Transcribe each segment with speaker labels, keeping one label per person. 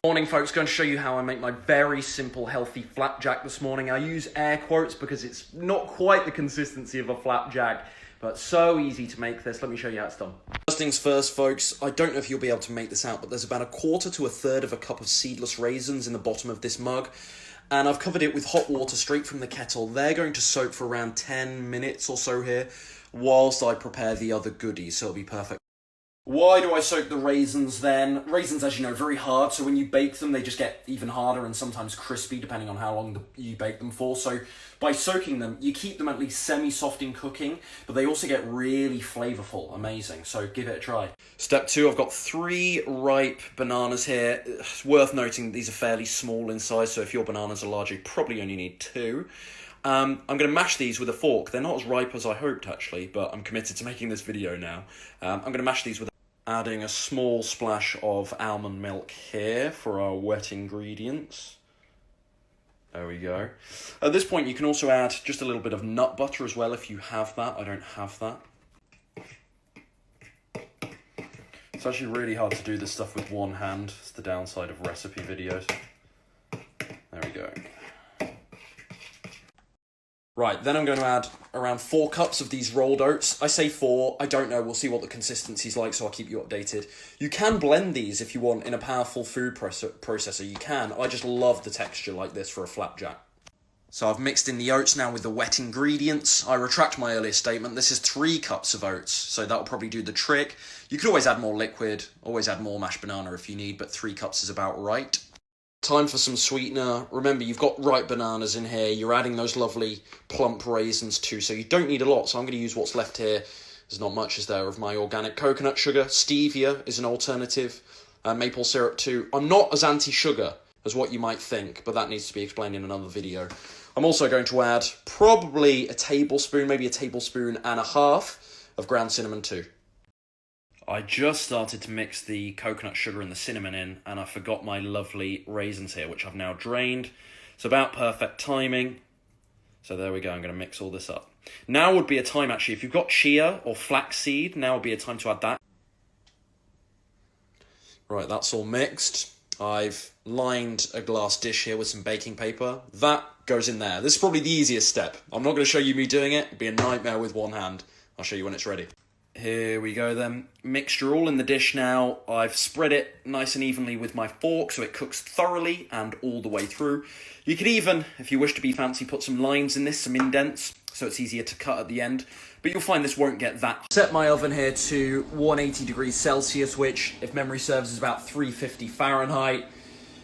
Speaker 1: Morning folks, going to show you how I make my very simple healthy flapjack this morning. I use air quotes because it's not quite the consistency of a flapjack, but so easy to make this. Let me show you how it's done. First things first folks, I don't know if you'll be able to make this out, but there's about 1/4 to 1/3 of a cup of seedless raisins in the bottom of this mug. And I've covered it with hot water straight from the kettle. They're going to soak for around 10 minutes or so here, whilst I prepare the other goodies, so it'll be perfect. Why do I soak the raisins then? Raisins, as you know, very hard, so when you bake them, they just get even harder and sometimes crispy, depending on how long you bake them for. So by soaking them, you keep them at least semi-soft in cooking, but they also get really flavourful. Amazing, so give it a try. Step 2, I've got 3 ripe bananas here. It's worth noting these are fairly small in size, so if your bananas are large, you probably only need 2. I'm going to mash these with a fork. They're not as ripe as I hoped, actually, but I'm committed to making this video now. I'm going to mash these with adding a small splash of almond milk here for our wet ingredients. There we go. At this point, you can also add just a little bit of nut butter as well if you have that. I don't have that. It's actually really hard to do this stuff with one hand. It's the downside of recipe videos. There we go. Right, then I'm going to add around 4 cups of these rolled oats. I say 4, I don't know, we'll see what the consistency's like, so I'll keep you updated. You can blend these if you want in a powerful food processor, you can. I just love the texture like this for a flapjack. So I've mixed in the oats now with the wet ingredients. I retract my earlier statement, this is 3 cups of oats, so that'll probably do the trick. You could always add more liquid, always add more mashed banana if you need, but 3 cups is about right. Time for some sweetener. Remember, you've got ripe bananas in here. You're adding those lovely plump raisins too, so you don't need a lot. So I'm going to use what's left here. There's not much, is there, of my organic coconut sugar. Stevia is an alternative. Maple syrup too. I'm not as anti-sugar as what you might think, but that needs to be explained in another video. I'm also going to add probably a tablespoon, maybe a tablespoon and a half of ground cinnamon too. I just started to mix the coconut sugar and the cinnamon in, and I forgot my lovely raisins here, which I've now drained. It's about perfect timing. So there we go, I'm going to mix all this up. Now would be a time, actually, if you've got chia or flaxseed, now would be a time to add that. Right, that's all mixed. I've lined a glass dish here with some baking paper. That goes in there. This is probably the easiest step. I'm not going to show you me doing it. It'd be a nightmare with one hand. I'll show you when it's ready. Here we go then. Mixture all in the dish now. I've spread it nice and evenly with my fork so it cooks thoroughly and all the way through. You could even, if you wish to be fancy, put some lines in this, some indents, so it's easier to cut at the end. But you'll find this won't get that. Set my oven here to 180 degrees Celsius, which, if memory serves, is about 350 Fahrenheit.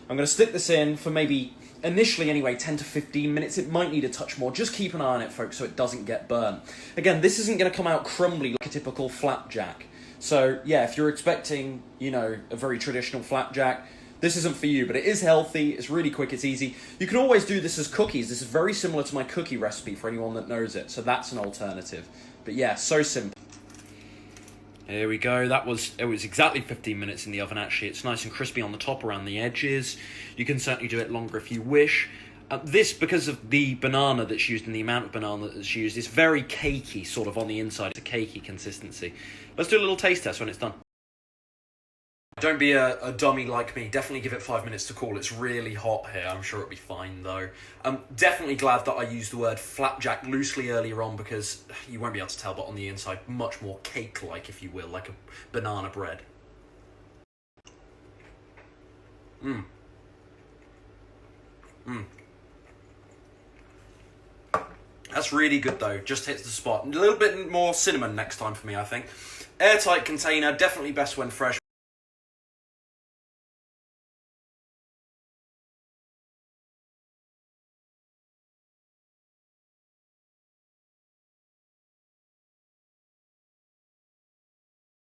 Speaker 1: I'm going to stick this in for maybe, initially anyway, 10 to 15 minutes. It might need a touch more. Just keep an eye on it, folks, so it doesn't get burnt. Again, this isn't going to come out crumbly like a typical flapjack. So, yeah, if you're expecting, you know, a very traditional flapjack, this isn't for you, but it is healthy, it's really quick, it's easy. You can always do this as cookies. This is very similar to my cookie recipe for anyone that knows it, so that's an alternative. But yeah, so simple. Here we go. It was exactly 15 minutes in the oven, actually. It's nice and crispy on the top around the edges. You can certainly do it longer if you wish. This, because of the banana that's used and the amount of banana that's used, is very cakey, sort of on the inside. It's a cakey consistency. Let's do a little taste test when it's done. Don't be a dummy like me. Definitely give it 5 minutes to cool. It's really hot here. I'm sure it'll be fine, though. I'm definitely glad that I used the word flapjack loosely earlier on, because you won't be able to tell, but on the inside, much more cake-like, if you will, like a banana bread. That's really good, though. Just hits the spot. A little bit more cinnamon next time for me, I think. Airtight container, definitely best when fresh.